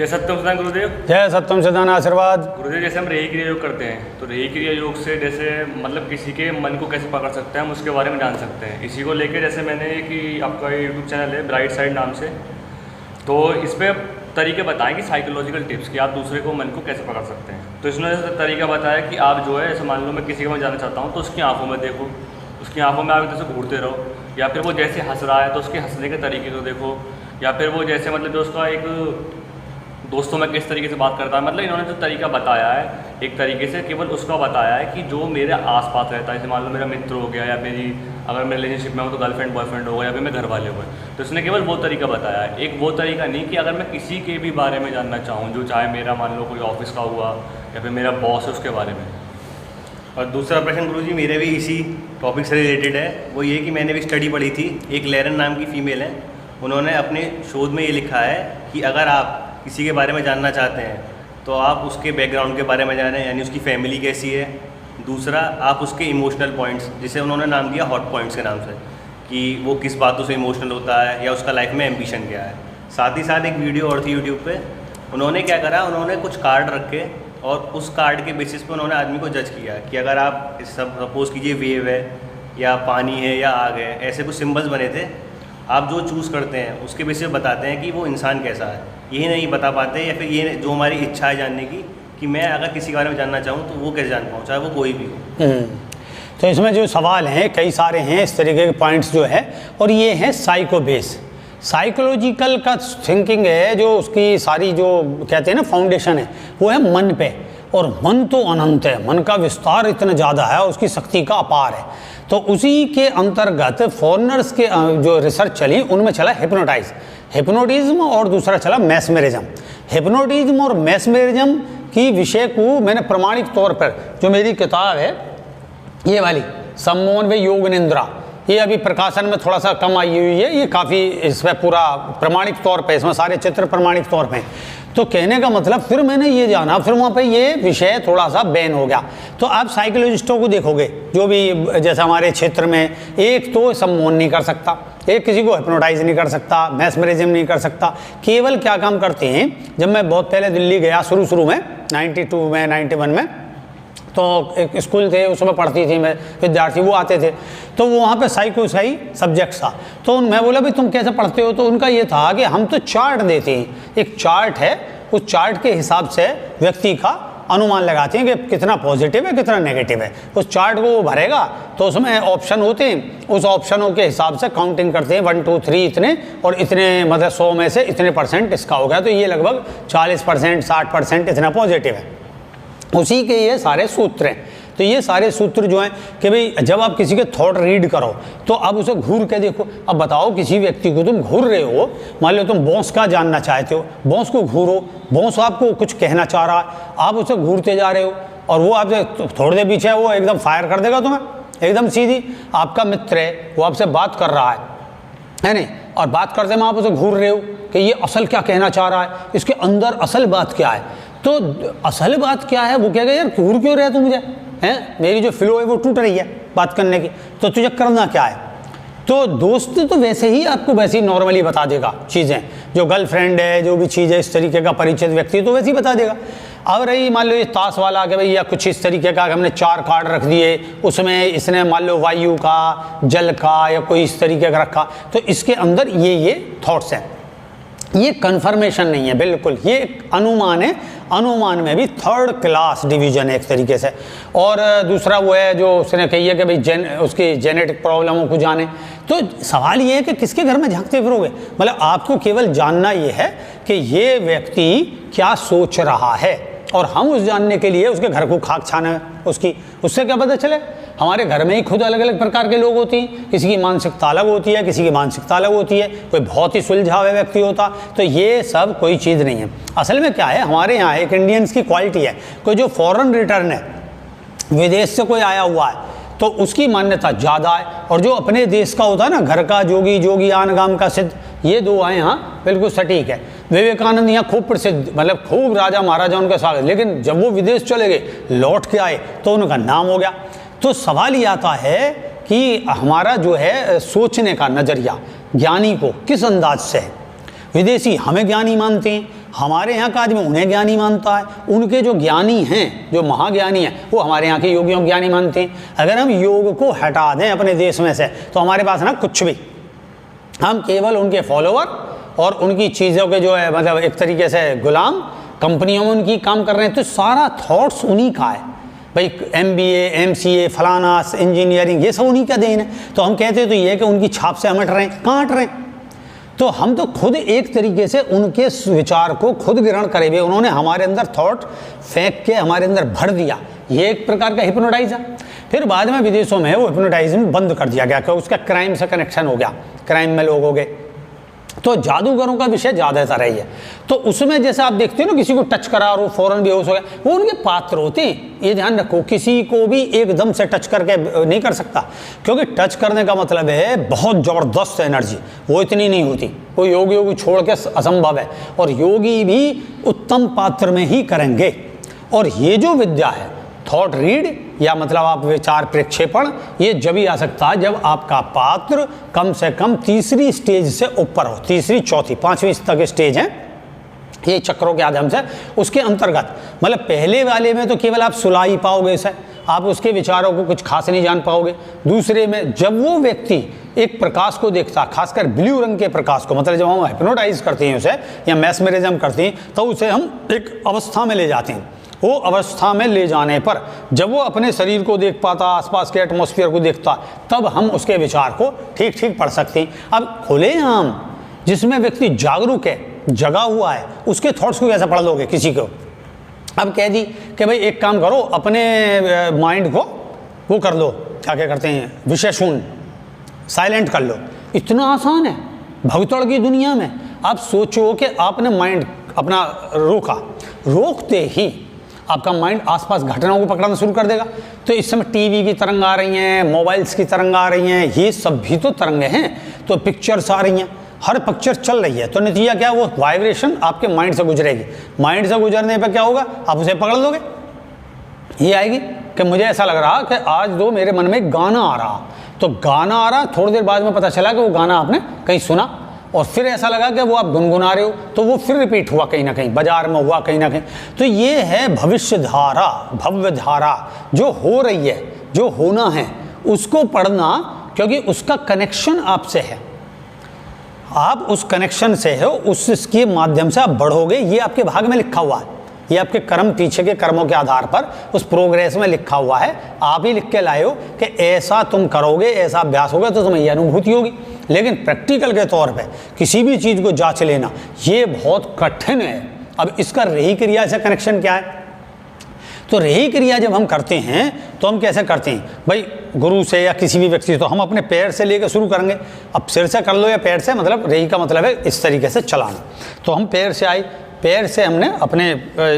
जय सत्यम सदान गुरुदेव। जय सत्यम सदान आशीर्वाद। गुरुदेव, जैसे हम रेही क्रिया योग करते हैं तो रेही क्रिया योग से जैसे मतलब किसी के मन को कैसे पकड़ सकते हैं हम उसके बारे में जान सकते हैं। इसी को लेकर जैसे मैंने कि आपका यूट्यूब चैनल है ब्राइट साइड नाम से, तो इस पर तरीके बताएं कि साइकोलॉजिकल टिप्स कि आप दूसरे को मन को कैसे पकड़ सकते हैं। तो इसमें जैसे तरीका बताया कि आप जो है ऐसे मान लो मैं किसी को मैं जाना चाहता हूँ तो उसकी आंखों में देखो, उसकी आंखों में आप एक जैसे घूरते रहो, या फिर वो जैसे हंस रहा है तो उसके हंसने के तरीके को देखो, या फिर वो जैसे मतलब जो उसका एक दोस्तों में किस तरीके से बात करता है। मतलब इन्होंने जो तरीका बताया है एक तरीके से केवल उसका बताया है कि जो मेरे आसपास रहता है, जैसे मान लो मेरा मित्र हो गया या मेरी अगर मैं रिलेशनशिप में हूँ तो गर्लफ्रेंड बॉयफ्रेंड होगा या फिर मैं घर वाले हुए, तो इसने केवल वो तरीका बताया है। एक वो तरीका नहीं कि अगर मैं किसी के भी बारे में जानना चाहूँ, जो चाहे मेरा मान लो कोई ऑफिस का हुआ या फिर मेरा बॉस है उसके बारे में। और दूसरा प्रश्न गुरुजी मेरे भी इसी टॉपिक से रिलेटेड है, वो ये कि मैंने भी स्टडी पढ़ी थी, एक लेरन नाम की फ़ीमेल है, उन्होंने अपने शोध में ये लिखा है कि अगर आप किसी के बारे में जानना चाहते हैं तो आप उसके बैकग्राउंड के बारे में जानें, यानी उसकी फैमिली कैसी है। दूसरा, आप उसके इमोशनल पॉइंट्स, जिसे उन्होंने नाम दिया हॉट पॉइंट्स के नाम से, कि वो किस बातों से इमोशनल होता है या उसका लाइफ में एम्बिशन क्या है। साथ ही साथ एक वीडियो और थी यूट्यूब पे, उन्होंने क्या करा, उन्होंने कुछ कार्ड रखे और उस कार्ड के बेसिस पे उन्होंने आदमी को जज किया कि अगर आप सपोज़ कीजिए वेव है या पानी है या आग है, ऐसे कुछ सिम्बल्स बने थे, आप जो चूज़ करते हैं उसके बेसिस पे बताते हैं कि वो इंसान कैसा है। यही नहीं बता पाते, या फिर ये जो हमारी इच्छा है जानने की कि मैं अगर किसी के बारे में जानना चाहूँ तो वो कैसे जान पाऊँ, चाहे वो कोई भी हो। तो इसमें जो सवाल हैं कई सारे हैं, इस तरीके के पॉइंट्स जो है, और ये है साइकोबेस, साइकोलॉजिकल का थिंकिंग है, जो उसकी सारी जो कहते हैं ना फाउंडेशन है वो है मन पे। और मन तो अनंत है, मन का विस्तार इतना ज़्यादा है, उसकी शक्ति का अपार है। तो उसी के अंतर्गत फॉरेनर्स के जो रिसर्च चली उनमें चला हिप्नोटिज्म और दूसरा चला मैस्मेरिज्म। हिप्नोटिज्म और मैस्मेरिज्म की विषय को मैंने प्रमाणिक तौर पर, जो मेरी किताब है ये वाली सम्मोहन व योग निंद्रा, ये अभी प्रकाशन में थोड़ा सा कम आई हुई है, ये काफ़ी इसमें पूरा प्रमाणिक तौर पे, इसमें सारे चित्र प्रमाणिक तौर पे। तो कहने का मतलब फिर मैंने ये जाना, फिर वहाँ पे ये विषय थोड़ा सा बैन हो गया। तो आप साइकोलॉजिस्टों को देखोगे जो भी जैसे हमारे क्षेत्र में, एक तो सम्मोहन नहीं कर सकता, एक किसी को हिप्नोटाइज नहीं कर सकता, मैस्मरिज्म नहीं कर सकता। केवल क्या काम करते हैं, जब मैं बहुत पहले दिल्ली गया शुरू में 92 में 91 में, तो एक स्कूल थे उसमें पढ़ती थी मैं, विद्यार्थी वो आते थे, तो वो वहाँ पे साइकोसाई सब्जेक्ट था। तो मैं बोला भाई तुम कैसे पढ़ते हो, तो उनका ये था कि हम तो चार्ट देते हैं, एक चार्ट है, उस चार्ट के हिसाब से व्यक्ति का अनुमान लगाते हैं कि कितना पॉजिटिव है कितना नेगेटिव है। उस चार्ट को वो भरेगा तो उसमें ऑप्शन होते हैं, उस ऑप्शनों के हिसाब से काउंटिंग करते हैं 1 2 3 इतने, और इतने मतलब 100 में से इतने % इसका हो गया, तो ये लगभग 40% 60% इतना पॉजिटिव है। उसी के ये सारे सूत्र हैं। तो ये सारे सूत्र जो हैं कि भाई जब आप किसी के थॉट रीड करो तो आप उसे घूर के देखो। अब बताओ किसी व्यक्ति को तुम घूर रहे हो, मान लो तुम बॉस का जानना चाहते हो, बॉस को घूरो, बॉस आपको कुछ कहना चाह रहा है, आप उसे घूरते जा रहे हो और वो आपसे थोड़ी देर पीछे वो एकदम फायर कर देगा तुम्हें, एकदम सीधी। आपका मित्र है, वो आपसे बात कर रहा है नहीं, और बात करते में आप उसे घूर रहे हो कि ये असल क्या कहना चाह रहा है, इसके अंदर असल बात क्या है। तो असल बात क्या है, वो कहेगा यार घूर क्यों रहे तू मुझे, हैं मेरी जो फ्लो है वो टूट रही है बात करने की, तो तुझे करना क्या है। तो दोस्त तो वैसे ही आपको वैसे ही नॉर्मली बता देगा चीज़ें, जो गर्लफ्रेंड है जो भी चीज़ है इस तरीके का परिचित व्यक्ति तो वैसे ही बता देगा। अब रही मान लो ये ताश वाला कि भाई या कुछ इस तरीके का, हमने 4 कार्ड रख दिए, उसमें इसने मान लो वायु का, जल का या कोई इस तरीके का रखा, तो इसके अंदर ये थॉट्स हैं। ये कंफर्मेशन नहीं है बिल्कुल, ये एक अनुमान है, अनुमान में भी 3rd क्लास डिवीजन है एक तरीके से। और दूसरा वो है जो उसने कही है कि भाई उसकी जेनेटिक प्रॉब्लमों को जाने। तो सवाल ये है कि किसके घर में झांकते फिरोगे, मतलब आपको केवल जानना ये है कि ये व्यक्ति क्या सोच रहा है, और हम उस जानने के लिए उसके घर को खाक छाना है उसकी, उससे क्या पता चले। हमारे घर में ही खुद अलग अलग प्रकार के लोग होते हैं, किसी की मानसिकता अलग होती है, किसी की मानसिकता अलग होती है, कोई बहुत ही सुलझा हुआ व्यक्ति होता। तो ये सब कोई चीज़ नहीं है। असल में क्या है, हमारे यहाँ एक इंडियंस की क्वालिटी है, कोई जो फॉरेन रिटर्न है, विदेश से कोई आया हुआ है तो उसकी मान्यता ज़्यादा है, और जो अपने देश का होता है ना, घर का जोगी जोगी आन गाम का सिद्ध, ये दो आए यहाँ बिल्कुल सटीक है। विवेकानंद यहाँ खूब प्रसिद्ध, मतलब खूब राजा महाराजा उनका स्वागत, लेकिन जब वो विदेश चले गए लौट के आए तो उनका नाम हो गया। तो सवाल ये आता है कि हमारा जो है सोचने का नज़रिया ज्ञानी को किस अंदाज से है। विदेशी हमें ज्ञानी मानते हैं, हमारे यहाँ का आदमी उन्हें ज्ञानी मानता है, उनके जो ज्ञानी हैं, जो महाज्ञानी हैं, वो हमारे यहाँ के योगियों को ज्ञानी मानते हैं। अगर हम योग को हटा दें अपने देश में से तो हमारे पास ना कुछ भी, हम केवल उनके फॉलोवर और उनकी चीज़ों के जो है मतलब एक तरीके से गुलाम, कंपनियों में उनकी काम कर रहे हैं। तो सारा थॉट्स उन्हीं का है भाई, MBA MCA फलाना इंजीनियरिंग ये सब उन्हीं का देन है। तो हम कहते हैं तो ये है कि उनकी छाप से हम हट रहे हैं, कहाँ हट रहे हैं? तो हम तो खुद एक तरीके से उनके विचार को खुद ग्रहण करे हुए, उन्होंने हमारे अंदर थॉट फेंक के हमारे अंदर भर दिया। ये एक प्रकार का हिप्नोटाइज है। फिर बाद में विदेशों में वो हिप्नोटाइजिंग बंद कर दिया गया कि उसका क्राइम से कनेक्शन हो गया, क्राइम में लोग हो गए। तो जादूगरों का विषय ज़्यादातर है। तो उसमें जैसे आप देखते हो ना, किसी को टच करा और वो फौरन बेहोश हो गया, वो उनके पात्र होते हैं। ये ध्यान रखो, किसी को भी एकदम से टच करके नहीं कर सकता, क्योंकि टच करने का मतलब है बहुत ज़बरदस्त एनर्जी, वो इतनी नहीं होती। वो योगी छोड़ के असंभव है, और योगी भी उत्तम पात्र में ही करेंगे। और ये जो विद्या है थॉट रीड या मतलब आप विचार प्रक्षेपण, ये जब ही आ सकता है जब आपका पात्र कम से कम तीसरी स्टेज से ऊपर हो। तीसरी, चौथी, पांचवी तक स्टेज है ये चक्रों के माध्यम से, उसके अंतर्गत। मतलब पहले वाले में तो केवल आप सुला ही पाओगे इसे, आप उसके विचारों को कुछ खास नहीं जान पाओगे। दूसरे में जब वो व्यक्ति एक प्रकाश को देखता, खासकर ब्लू रंग के प्रकाश को, मतलब जब हम हिप्नोटाइज करते हैं उसे या मैस्मरिज्म करते हैं, तो उसे हम एक अवस्था में ले जाते हैं। वो अवस्था में ले जाने पर जब वो अपने शरीर को देख पाता, आसपास के एटमॉस्फेयर को देखता, तब हम उसके विचार को ठीक ठीक पढ़ सकते हैं। अब खुलेआम जिसमें व्यक्ति जागरूक है, जगा हुआ है, उसके थॉट्स को कैसे पढ़ लोगे किसी को? अब कह दी कि भाई एक काम करो, अपने माइंड को वो कर लो, क्या क्या करते हैं, विषय शून्य, साइलेंट कर लो। इतना आसान है भगदड़ की दुनिया में। आप सोचो कि आपने माइंड अपना रोका, रोकते ही आपका माइंड आसपास घटनाओं को पकड़ना शुरू कर देगा। तो इस समय टीवी की तरंग आ रही हैं, मोबाइल्स की तरंग आ रही हैं, ये सब भी तो तरंगें हैं। तो पिक्चर्स आ रही हैं, हर पिक्चर चल रही है, तो नतीजा क्या, वो वाइब्रेशन आपके माइंड से गुजरेगी। माइंड से गुजरने पर क्या होगा, आप उसे पकड़ लोगे। ये आएगी कि मुझे ऐसा लग रहा कि आज दो मेरे मन में गाना आ रहा, तो गाना आ रहा, थोड़ी देर बाद में पता चला कि वो गाना आपने कहीं सुना, और फिर ऐसा लगा कि वो आप गुनगुना रहे हो, तो वो फिर रिपीट हुआ कहीं ना कहीं, बाजार में हुआ कहीं ना कहीं। तो ये है भविष्य धारा, भव्य धारा जो हो रही है, जो होना है, उसको पढ़ना, क्योंकि उसका कनेक्शन आपसे है। आप उस कनेक्शन से हो, उसके माध्यम से आप बढ़ोगे। ये आपके भाग में लिखा हुआ है, ये आपके कर्म, पीछे के कर्मों के आधार पर उस प्रोग्रेस में लिखा हुआ है। आप ही लिख के लाए हो कि ऐसा तुम करोगे, ऐसा अभ्यास होगा तो तुम्हें ये अनुभूति होगी। लेकिन प्रैक्टिकल के तौर पे किसी भी चीज़ को जांच लेना ये बहुत कठिन है। अब इसका रही क्रिया से कनेक्शन क्या है? तो रही क्रिया जब हम करते हैं तो हम कैसे करते हैं भाई, गुरु से या किसी भी व्यक्ति से, तो हम अपने पैर से लेकर शुरू करेंगे। अब सिर से कर लो या पैर से, मतलब रही का मतलब है इस तरीके से चलाना। तो हम पैर से आए, पैर से हमने अपने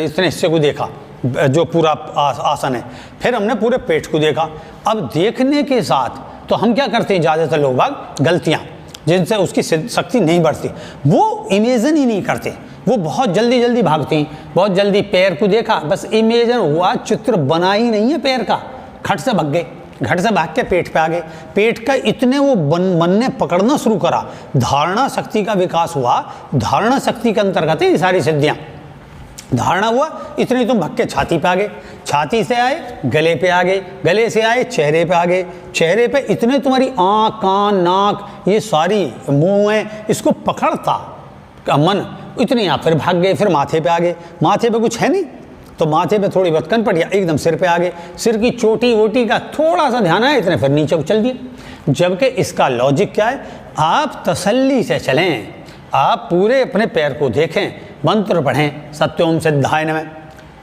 इतने हिस्से को देखा जो पूरा आसन है, फिर हमने पूरे पेट को देखा। अब देखने के साथ तो हम क्या करते हैं, ज़्यादातर लोग बाग गलतियाँ जिनसे उसकी शक्ति नहीं बढ़ती, वो इमेजिन ही नहीं करते, वो बहुत जल्दी जल्दी भागती हैं, बहुत जल्दी पैर को देखा, बस इमेजिन हुआ, चित्र बना ही नहीं है पैर का, खट से भाग गए, घट से भाग के पेट पे आ गए। पेट का इतने वो मन ने पकड़ना शुरू करा, धारणा शक्ति का विकास हुआ। धारणा शक्ति के अंतर्गत है ये सारी सिद्धियाँ। धारणा हुआ, इतने तुम भाग के छाती पे आ गए, छाती से आए गले पे आ गए, गले से आए चेहरे पे आ गए, चेहरे पे इतने तुम्हारी आँख, कान, नाक, ये सारी मुँह है, इसको पकड़ता का मन, इतने आप फिर भाग गए, फिर माथे पे आ गए। माथे पे कुछ है नहीं, तो माथे पे थोड़ी बहुत कन पड़ी, एकदम सिर पे आ गए, सिर की चोटी वोटी का थोड़ा सा ध्यान आया, इतने फिर नीचे को चल दिए। जबकि इसका लॉजिक क्या है, आप तसल्ली से चलें, आप पूरे अपने पैर को देखें, मंत्र पढ़ें, सत्योम सिद्धाय नमः।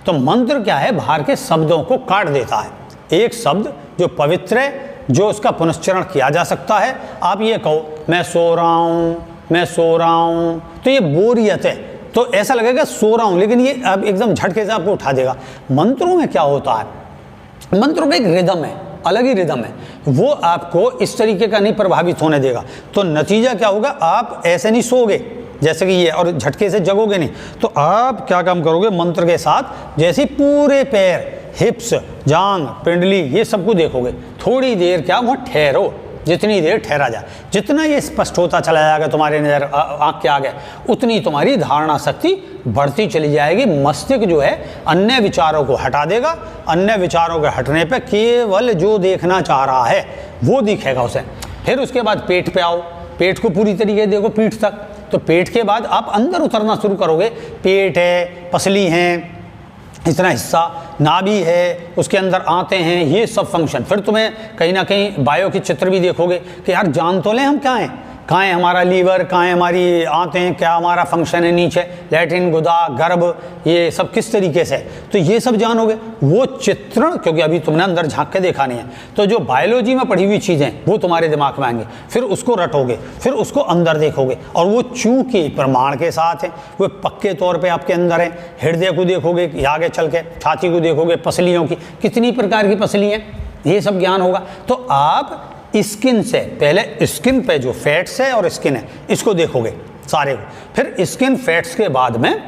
तो मंत्र क्या है, बाहर के शब्दों को काट देता है। एक शब्द जो पवित्र है, जो उसका पुनश्चरण किया जा सकता है, आप ये कहो मैं सो रहा हूँ, मैं सो रहा हूँ, तो ये बोरियत है, तो ऐसा लगेगा सो रहा हूँ, लेकिन ये अब एकदम झटके से आपको उठा देगा। मंत्रों में क्या होता है, मंत्रों का एक रिदम है, अलग ही रिदम है, वो आपको इस तरीके का नहीं प्रभावित होने देगा। तो नतीजा क्या होगा, आप ऐसे नहीं सोओगे जैसे कि ये, और झटके से जगोगे नहीं। तो आप क्या काम करोगे, मंत्र के साथ जैसे पूरे पैर, हिप्स, जांग, पिंडली, ये सबको देखोगे, थोड़ी देर क्या वहाँ ठहरो, जितनी देर ठहरा जाए, जितना ये स्पष्ट होता चला जाएगा तुम्हारे नज़र आँख के आगे, उतनी तुम्हारी धारणा शक्ति बढ़ती चली जाएगी। मस्तिष्क जो है अन्य विचारों को हटा देगा, अन्य विचारों के हटने पे केवल जो देखना चाह रहा है वो दिखेगा उसे। फिर उसके बाद पेट पे आओ, पेट को पूरी तरीके से देखो पीठ तक, तो पेट के बाद आप अंदर उतरना शुरू करोगे। पेट है, पसली हैं, इतना हिस्सा, नाभि है, उसके अंदर आते हैं, ये सब फंक्शन। फिर तुम्हें कहीं ना कहीं बायो के चित्र भी देखोगे कि यार जान तो लें हम क्या हैं, कहाँ है हमारा लीवर, कहाँ है हमारी आते हैं, क्या हमारा फंक्शन है नीचे, लैट्रिन, गुदा, गर्भ, ये सब किस तरीके से, तो ये सब जानोगे। वो चित्रण, क्योंकि अभी तुमने अंदर झांक के देखा नहीं है, तो जो बायोलॉजी में पढ़ी हुई चीज़ें वो तुम्हारे दिमाग में आएंगी, फिर उसको रटोगे, फिर उसको अंदर देखोगे, और वो चूंकि प्रमाण के साथ है, वो पक्के तौर पर आपके अंदर है। हृदय को देखोगे, आगे चल के छाती को देखोगे, पसलियों की कितनी प्रकार की पसली हैं, ये सब ज्ञान होगा। तो आप स्किन से पहले, स्किन पे जो फैट्स है और स्किन है इसको देखोगे सारे को, फिर स्किन फैट्स के बाद में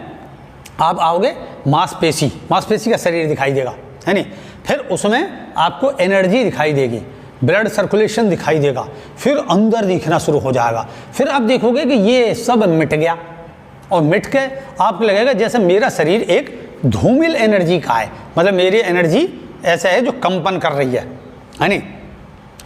आप आओगे मांसपेशी, मांसपेशी का शरीर दिखाई देगा, है नहीं, फिर उसमें आपको एनर्जी दिखाई देगी, ब्लड सर्कुलेशन दिखाई देगा, फिर अंदर दिखना शुरू हो जाएगा। फिर आप देखोगे कि ये सब मिट गया, और मिट के आपको लगेगा जैसे मेरा शरीर एक धूमिल एनर्जी का है, मतलब मेरी एनर्जी ऐसा है जो कंपन कर रही है नहीं,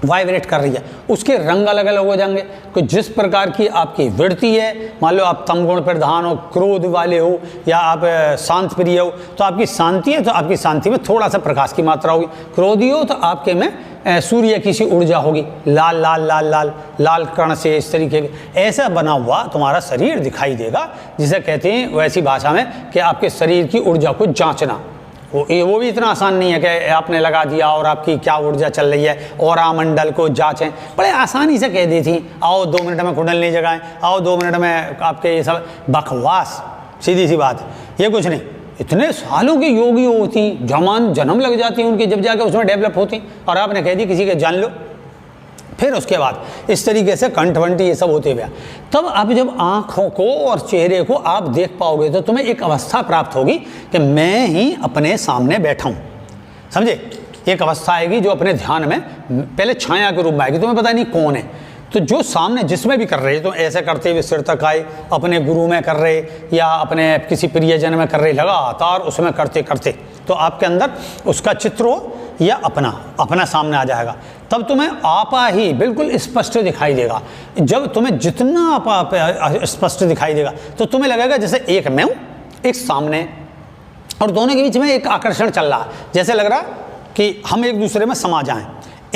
वाइब्रेट कर रही है। उसके रंग अलग अलग हो जाएंगे, तो जिस प्रकार की आपकी वृत्ति है, मान लो आप तमगुण प्रधान हो, क्रोध वाले हो, या आप शांत प्रिय हो, तो आपकी शांति है, तो आपकी शांति में थोड़ा सा प्रकाश की मात्रा होगी। क्रोधी हो तो आपके में सूर्य की सी ऊर्जा होगी, लाल लाल लाल लाल लाल कण से, इस तरीके के ऐसा बना हुआ तुम्हारा शरीर दिखाई देगा, जिसे कहते हैं वैसी भाषा में कि आपके शरीर की ऊर्जा को जांचना। वो भी इतना आसान नहीं है कि आपने लगा दिया और आपकी क्या ऊर्जा चल रही है, और मंडल को जांचें, बड़े आसानी से कह दी थी, आओ 2 मिनट में कुंडली जगाएं, आओ 2 मिनट में आपके, ये सब बकवास, सीधी सी बात, ये कुछ नहीं। इतने सालों की योगी होती, जन्म लग जाती हैं उनकी, जब जाके उसमें डेवलप होती, और आपने कह दी किसी के जान लो। फिर उसके बाद इस तरीके से कंठवंटी ये सब होते हुए, तब आप जब आँखों को और चेहरे को आप देख पाओगे, तो तुम्हें एक अवस्था प्राप्त होगी कि मैं ही अपने सामने बैठा हूँ, समझे। एक अवस्था आएगी जो अपने ध्यान में पहले छाया के रूप में आएगी, तुम्हें पता नहीं कौन है, तो जो सामने जिसमें भी कर रहे, तो ऐसे करते हुए सिर तक आए, अपने गुरु में कर रहे या अपने किसी प्रियजन में कर रहे, लगातार उसमें करते करते, तो आपके अंदर उसका चित्र हो या अपना सामने आ जाएगा। तब तुम्हें आपा ही बिल्कुल स्पष्ट दिखाई देगा। जब तुम्हें जितना आपा स्पष्ट दिखाई देगा, तो तुम्हें लगेगा जैसे एक मैं हूँ, एक सामने, और दोनों के बीच में एक आकर्षण चल रहा है, जैसे लग रहा कि हम एक दूसरे में समा जाएं।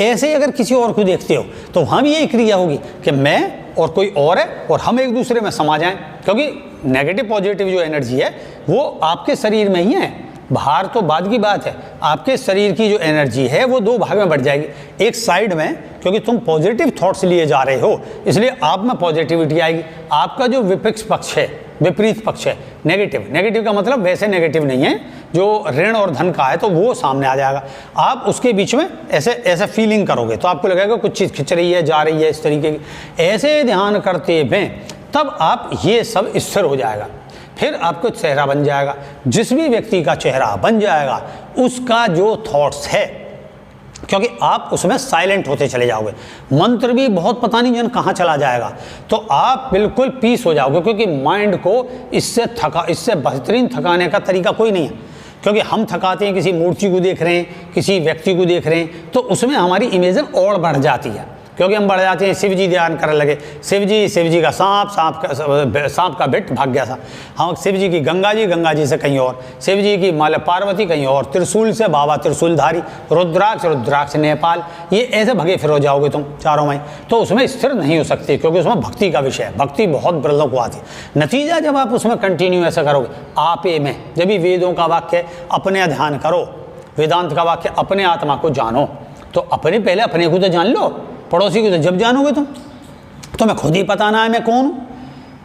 ऐसे ही अगर किसी और को देखते हो, तो वहाँ भी यही क्रिया होगी कि मैं और कोई और है, और हम एक दूसरे में समा जाएं, क्योंकि नेगेटिव पॉजिटिव जो एनर्जी है वो आपके शरीर में ही है, बाहर तो बाद की बात है। आपके शरीर की जो एनर्जी है वो 2 भाग में बढ़ जाएगी। एक साइड में, क्योंकि तुम पॉजिटिव थॉट्स लिए जा रहे हो, इसलिए आप में पॉजिटिविटी आएगी। आपका जो विपक्ष पक्ष है, विपरीत पक्ष है, नेगेटिव का मतलब वैसे नेगेटिव नहीं है जो ऋण और धन का है, तो वो सामने आ जाएगा। आप उसके बीच में ऐसे फीलिंग करोगे, तो आपको लगेगा कुछ चीज़ खिंच रही है, जा रही है, इस तरीके की। ऐसे ध्यान करते हुए तब आप ये सब स्थिर हो जाएगा। फिर आपको चेहरा बन जाएगा। जिस भी व्यक्ति का चेहरा बन जाएगा, उसका जो थॉट्स है, क्योंकि आप उसमें साइलेंट होते चले जाओगे, मंत्र भी बहुत पता नहीं जन कहाँ चला जाएगा, तो आप बिल्कुल पीस हो जाओगे। क्योंकि माइंड को इससे बेहतरीन थकाने का तरीका कोई नहीं है। क्योंकि हम थकाते हैं, किसी मूर्ति को देख रहे हैं, किसी व्यक्ति को देख रहे हैं, तो उसमें हमारी इमेजिन और बढ़ जाती है। क्योंकि हम बढ़ जाते हैं, शिव जी ध्यान करने लगे, शिव जी का सांप का बिट भाग गया था, हम शिव जी की गंगा जी से कहीं और, शिव जी की माला पार्वती कहीं और, त्रिशूल से बाबा त्रिशूलधारी, रुद्राक्ष नेपाल, ये ऐसे भगे फिर हो जाओगे तुम चारों में, तो उसमें स्थिर नहीं हो सकती, क्योंकि उसमें भक्ति का विषय है। भक्ति बहुत बड़ों को आती है। नतीजा जब आप उसमें कंटिन्यू ऐसा करोगे, आपे में, जब भी वेदों का वाक्य अपने ध्यान करो, वेदांत का वाक्य अपने आत्मा को जानो, तो पहले अपने को तो जान लो, पड़ोसी को तो जब जानोगे तुम, तुम्हें खुद ही पता ना है मैं कौन हूँ।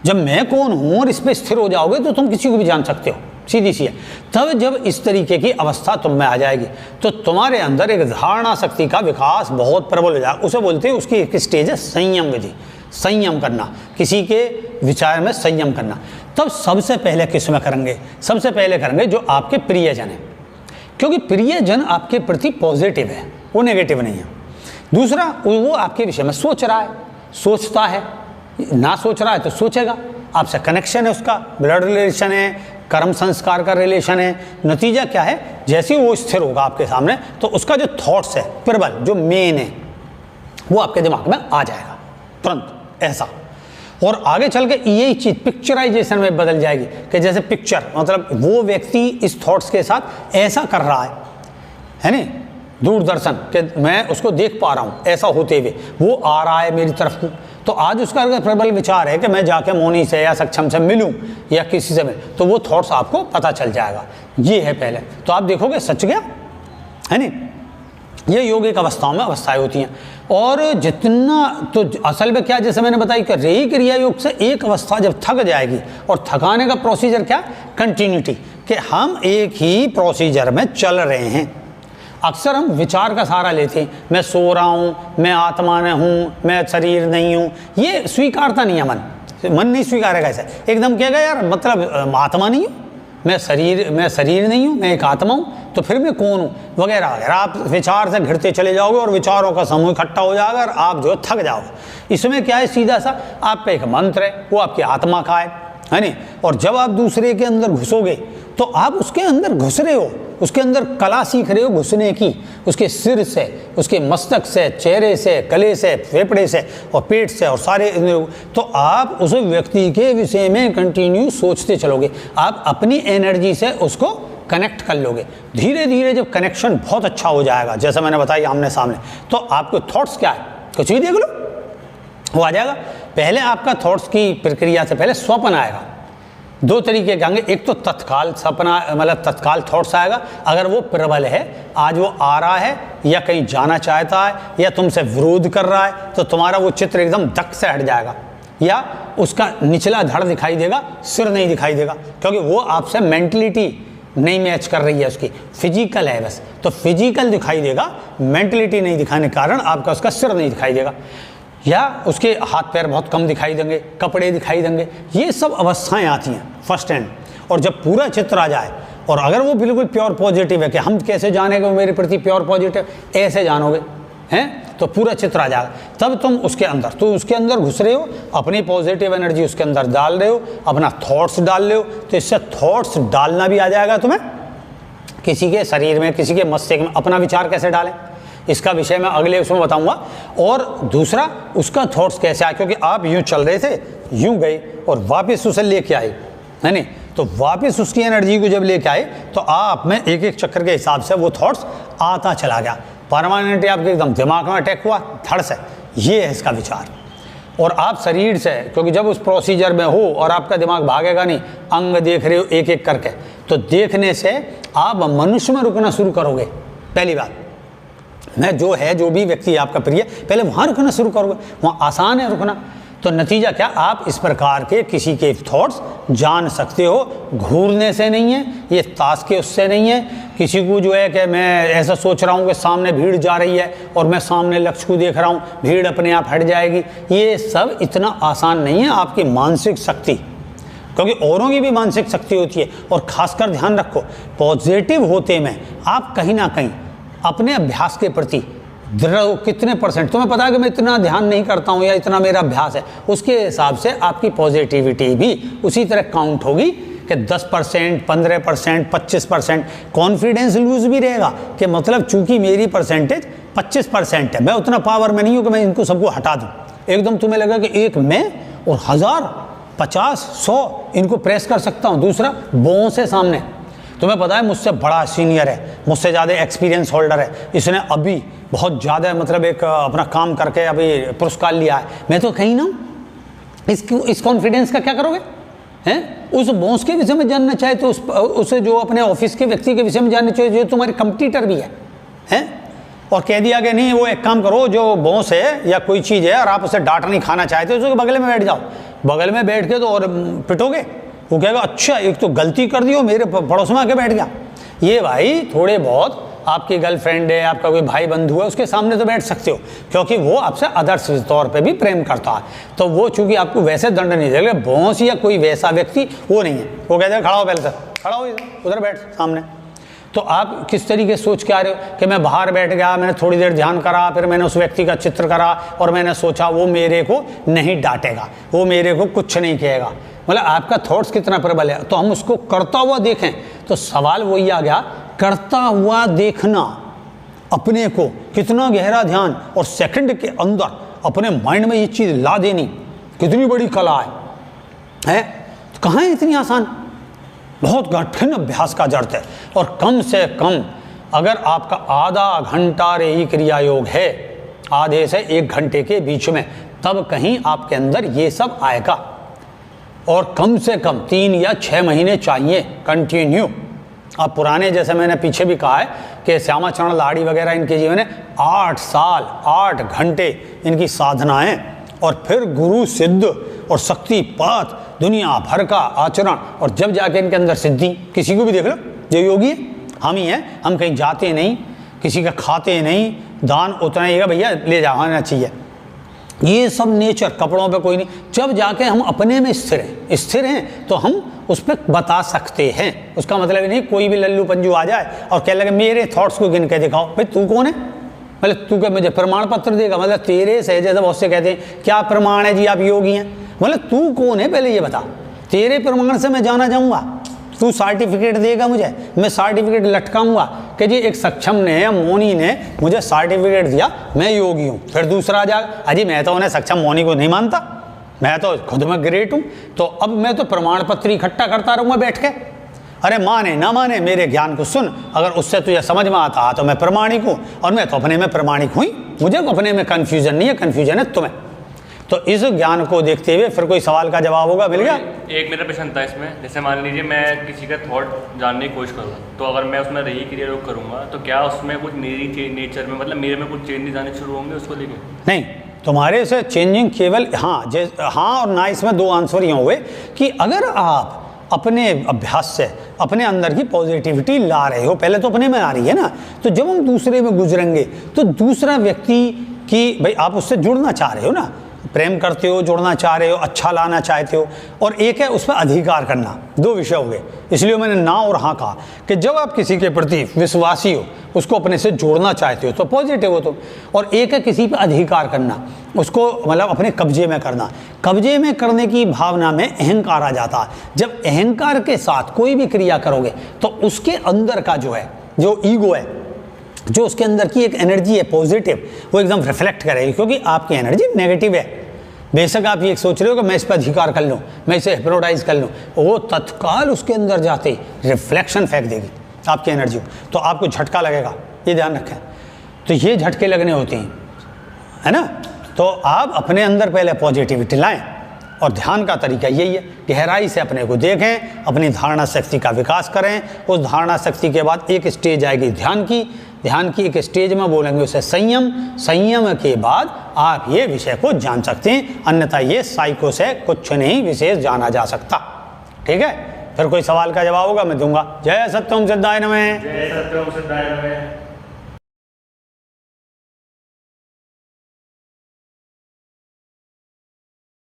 जब मैं कौन हूँ और इस पर स्थिर हो जाओगे, तो तुम किसी को भी जान सकते हो, सीधी सी है। तब जब इस तरीके की अवस्था तुम में आ जाएगी, तो तुम्हारे अंदर एक धारणा शक्ति का विकास बहुत प्रबल हो जाएगा। उसे बोलते हैं, उसकी एक स्टेज है संयम विधि, संयम करना, किसी के विचार में संयम करना। तब सबसे पहले किस में करेंगे? सबसे पहले करेंगे जो आपके प्रियजन है, क्योंकि प्रियजन आपके प्रति पॉजिटिव है, वो नेगेटिव नहीं है। दूसरा, वो आपके विषय में सोच रहा है, सोचता है, ना सोच रहा है तो सोचेगा, आपसे कनेक्शन है, उसका ब्लड रिलेशन है, कर्म संस्कार का रिलेशन है। नतीजा क्या है, जैसे ही वो स्थिर होगा आपके सामने तो उसका जो थॉट्स है, प्रबल जो मेन है, वो आपके दिमाग में आ जाएगा तुरंत ऐसा। और आगे चल के यही चीज़ पिक्चराइजेशन में बदल जाएगी कि जैसे पिक्चर, मतलब वो व्यक्ति इस थॉट्स के साथ ऐसा कर रहा है नहीं, दूरदर्शन के मैं उसको देख पा रहा हूँ ऐसा होते हुए, वो आ रहा है मेरी तरफ को, तो आज उसका अगर प्रबल विचार है कि मैं जाके मोनी से या सक्षम से मिलूं या किसी से मिलूं, तो वो थॉट्स आपको पता चल जाएगा। ये है पहले, तो आप देखोगे सच गया है नहीं। ये योगिक अवस्थाओं में अवस्थाएं होती हैं। और जितना तो असल में क्या, जैसे मैंने बताया कि रेही क्रिया योग से एक अवस्था जब थक जाएगी, और थकाने का प्रोसीजर क्या, कंटिन्यूटी, कि हम एक ही प्रोसीजर में चल रहे हैं। अक्सर हम विचार का सहारा लेते हैं, मैं सो रहा हूँ, मैं आत्मा में हूँ, मैं शरीर नहीं हूँ, ये स्वीकारता नहीं है मन नहीं स्वीकारेगा ऐसा, एकदम कहेगा यार मतलब आत्मा नहीं हूँ, मैं शरीर नहीं हूँ, मैं एक आत्मा हूँ, तो फिर मैं कौन हूँ वगैरह वगैरह। आप विचार से घिरते चले जाओगे और विचारों का समूह इकट्ठा हो जाएगा और आप जो थक जाओगे। इसमें क्या है, सीधा सा आप पे एक मंत्र है, वो आपकी आत्मा का है नहीं। और जब आप दूसरे के अंदर घुसोगे तो आप उसके अंदर घुस रहे हो, उसके अंदर कला सीख रहे हो घुसने की, उसके सिर से, उसके मस्तक से, चेहरे से, गले से, फेफड़े से और पेट से और सारे, तो आप उस व्यक्ति के विषय में कंटिन्यू सोचते चलोगे, आप अपनी एनर्जी से उसको कनेक्ट कर लोगे। धीरे धीरे जब कनेक्शन बहुत अच्छा हो जाएगा, जैसा मैंने बताया आमने सामने, तो आपके थॉट्स क्या है, कुछ भी देख लो वो आ जाएगा। पहले आपका थॉट्स की प्रक्रिया से पहले स्वप्न आएगा, दो तरीके के आएंगे, एक तो तत्काल सपना, मतलब तत्काल थॉट्स आएगा, अगर वो प्रबल है, आज वो आ रहा है या कहीं जाना चाहता है या तुमसे विरोध कर रहा है, तो तुम्हारा वो चित्र एकदम धक से हट जाएगा, या उसका निचला धड़ दिखाई देगा, सिर नहीं दिखाई देगा, क्योंकि वो आपसे मेंटलिटी नहीं मैच कर रही है, उसकी फिजिकल है बस, तो फिजिकल दिखाई देगा, मेंटलिटी नहीं दिखाने के कारण आपका उसका सिर नहीं दिखाई देगा, या उसके हाथ पैर बहुत कम दिखाई देंगे, कपड़े दिखाई देंगे। ये सब अवस्थाएं आती हैं फर्स्ट हैंड। और जब पूरा चित्र आ जाए, और अगर वो बिल्कुल प्योर पॉजिटिव है, कि हम कैसे जानेंगे मेरे प्रति प्योर पॉजिटिव, ऐसे जानोगे हैं, तो पूरा चित्र आ जाएगा। तब तुम उसके अंदर घुस रहे हो, अपनी पॉजिटिव एनर्जी उसके अंदर डाल रहे हो, अपना थॉट्स डाल रहे हो, तो इससे थॉट्स डालना भी आ जाएगा तुम्हें। किसी के शरीर में, किसी के मस्तिष्क में अपना विचार कैसे डालें, इसका विषय मैं अगले उसमें बताऊंगा। और दूसरा, उसका थॉट्स कैसे आए, क्योंकि आप यूं चल रहे थे, यूं गए और वापस उसे लेके आए, है नहीं, तो वापस उसकी एनर्जी को जब लेके आए, तो आप में एक एक चक्कर के हिसाब से वो थॉट्स आता चला गया, परमानेंटली आपके एकदम दिमाग में अटैक हुआ धड़ से। ये है इसका विचार। और आप शरीर से, क्योंकि जब उस प्रोसीजर में हो और आपका दिमाग भागेगा नहीं, अंग देख रहे हो एक एक करके, तो देखने से आप मनुष्य में रुकना शुरू करोगे। पहली बात, मैं जो भी व्यक्ति आपका प्रिय, पहले वहाँ रुकना शुरू करोगे, वहाँ आसान है रुकना। तो नतीजा क्या, आप इस प्रकार के किसी के थॉट्स जान सकते हो, घूरने से नहीं है, ये ताश के उससे नहीं है। किसी को जो है कि मैं ऐसा सोच रहा हूँ कि सामने भीड़ जा रही है और मैं सामने लक्ष्य को देख रहा हूँ, भीड़ अपने आप हट जाएगी, ये सब इतना आसान नहीं है। आपकी मानसिक शक्ति, क्योंकि औरों की भी मानसिक शक्ति होती है, और खासकर ध्यान रखो, पॉजिटिव होते में आप कहीं ना कहीं अपने अभ्यास के प्रति दृढ़ हो। कितने परसेंट तुम्हें पता है कि मैं इतना ध्यान नहीं करता हूँ या इतना मेरा अभ्यास है, उसके हिसाब से आपकी पॉजिटिविटी भी उसी तरह काउंट होगी कि 10%, 15%, 25%। कॉन्फिडेंस लूज भी रहेगा कि मतलब चूंकि मेरी परसेंटेज 25% है, मैं उतना पावर में नहीं हूँ कि मैं इनको सबको हटा दूँ। एकदम तुम्हें लगा कि एक मैं और 1000, 50, 100 इनको प्रेस कर सकता हूँ। दूसरा, बॉस है सामने, तुम्हें पता है मुझसे बड़ा सीनियर है, मुझसे ज़्यादा एक्सपीरियंस होल्डर है, इसने अभी बहुत ज़्यादा मतलब एक अपना काम करके अभी पुरस्कार लिया है, मैं तो कहीं ना हूँ। इस कॉन्फिडेंस का क्या करोगे हैं? उस बॉस के विषय में जानना चाहे तो उसे जो अपने ऑफिस के व्यक्ति के विषय में जानना चाहिए, जो तुम्हारे कंपटीटर भी है हैं? और कह दिया कि नहीं, वो एक काम करो, जो बॉस है या कोई चीज़ है और आप उसे डांट नहीं खाना चाहते, उसके बगल में बैठ जाओ। बगल में बैठ के तो और पिटोगे, वो कहेगा अच्छा एक तो गलती कर दी हो, मेरे पड़ोस में आके बैठ गया। ये भाई थोड़े बहुत आपकी गर्लफ्रेंड है, आपका कोई भाई बंधु है, उसके सामने तो बैठ सकते हो, क्योंकि वो आपसे आदर्श तौर पे भी प्रेम करता है, तो वो चूंकि आपको वैसे दंड नहीं देगा। बॉस या कोई वैसा व्यक्ति वो नहीं है, वो कहते हैं खड़ा हो, पहले से खड़ा हो, उधर बैठ सामने। तो आप किस तरीके से सोच के आ रहे हो कि मैं बाहर बैठ गया, मैंने थोड़ी देर ध्यान करा, फिर मैंने उस व्यक्ति का चित्र करा और मैंने सोचा वो मेरे को नहीं डांटेगा, वो मेरे को कुछ नहीं कहेगा, मतलब आपका थॉट्स कितना प्रबल है। तो हम उसको करता हुआ देखें, तो सवाल वही आ गया, करता हुआ देखना अपने को, कितना गहरा ध्यान और सेकंड के अंदर अपने माइंड में ये चीज़ ला देनी, कितनी बड़ी कला है? तो कहाँ है इतनी आसान? बहुत कठिन अभ्यास का जरूरत है। और कम से कम अगर आपका आधा घंटा रेही क्रिया योग है, आधे से 1 घंटे के बीच में, तब कहीं आपके अंदर ये सब आएगा। और कम से कम 3 या 6 महीने चाहिए कंटिन्यू। अब पुराने, जैसे मैंने पीछे भी कहा है कि श्यामाचरण लाड़ी वगैरह, इनके जीवन में 8 साल 8 घंटे इनकी साधनाएं, और फिर गुरु सिद्ध और शक्तिपात दुनिया भर का आचरण, और जब जाके इनके अंदर सिद्धि। किसी को भी देख लो जो योगी है, हम ही हैं, हम कहीं जाते नहीं, किसी का खाते नहीं, दान उतना ही है भैया ले जाना चाहिए, ये सब नेचर, कपड़ों पे कोई नहीं। जब जाके हम अपने में स्थिर हैं तो हम उस पर बता सकते हैं। उसका मतलब नहीं कोई भी लल्लू पंजू आ जाए और कह लगे मेरे थॉट्स को गिन के दिखाओ। भाई तू कौन है? मतलब तू क्या मुझे प्रमाण पत्र देगा? मतलब तेरे से, जैसे बहुत से कहते हैं क्या प्रमाण है जी आप योगी हैं, मतलब तू कौन है पहले ये बता। तेरे प्रमाण से मैं जाना जाऊँगा? तू सर्टिफिकेट देगा मुझे, मैं सर्टिफिकेट लटकाऊंगा कि जी एक सक्षम ने या मौनी ने मुझे सर्टिफिकेट दिया, मैं योगी हूँ। फिर दूसरा आ जाएगा, अजी मैं तो उन्हें सक्षम मौनी को नहीं मानता, मैं तो खुद में ग्रेट हूँ, तो अब मैं तो प्रमाण पत्र इकट्ठा करता रहूँगा बैठ के। अरे माने ना माने मेरे ज्ञान को सुन, अगर उससे तुझे समझ में आता तो मैं प्रमाणिक हूँ, और मैं तो अपने में प्रमाणिक हुई, मुझे अपने में कन्फ्यूजन नहीं है, कन्फ्यूजन है तुम्हें। तो इस ज्ञान को देखते हुए फिर कोई सवाल का जवाब होगा, मिल गया? एक मेरा प्रश्न था इसमें, जैसे मान लीजिए मैं किसी का थॉट जानने की कोशिश करूँ, तो अगर मैं उसमें रेही क्रिया योग करूँगा तो क्या उसमें कुछ मेरी नेचर में, मतलब मेरे में कुछ चेंजेस आने शुरू होंगे उसको लेके? नहीं, तुम्हारे से चेंजिंग केवल हाँ और ना, इसमें 2 आंसर ये हुए कि अगर आप अपने अभ्यास से अपने अंदर की पॉजिटिविटी ला रहे हो, पहले तो अपने में आ रही है ना, तो जब हम दूसरे में गुजरेंगे तो दूसरा व्यक्ति की, भाई आप उससे जुड़ना चाह रहे हो ना, प्रेम करते हो, जुड़ना चाह रहे हो, अच्छा लाना चाहते हो, और एक है उस पर अधिकार करना। 2 विषय हो गए, इसलिए मैंने ना और हाँ कहा कि जब आप किसी के प्रति विश्वासी हो, उसको अपने से जोड़ना चाहते हो तो पॉजिटिव हो तुम, और एक है किसी पर अधिकार करना, उसको मतलब अपने कब्जे में करना। कब्जे में करने की भावना में अहंकार आ जाता है। जब अहंकार के साथ कोई भी क्रिया करोगे तो उसके अंदर का जो है, जो ईगो है, जो उसके अंदर की एक एनर्जी है पॉजिटिव, वो एकदम रिफ्लेक्ट करेगी, क्योंकि आपकी एनर्जी नेगेटिव है। बेशक आप ये सोच रहे हो कि मैं इस पर अधिकार कर लूँ, मैं इसे हिप्नोटाइज कर लूँ, वो तत्काल उसके अंदर जाते ही रिफ्लेक्शन फेंक देगी आपकी एनर्जी को, तो आपको झटका लगेगा, ये ध्यान रखें। तो ये झटके लगने होते हैं, है ना। तो आप अपने अंदर पहले पॉजिटिविटी लाएं, और ध्यान का तरीका यही है, गहराई से अपने को देखें, अपनी धारणा शक्ति का विकास करें। उस धारणा शक्ति के बाद एक स्टेज आएगी ध्यान की एक स्टेज में बोलेंगे उसे संयम के बाद आप ये विषय को जान सकते हैं, अन्यथा ये साइको से कुछ नहीं विशेष जाना जा सकता। ठीक है, फिर कोई सवाल का जवाब होगा मैं दूंगा। जय सत्यम सिद्धाय नमः। जय सत्यम सिद्धाय नमः।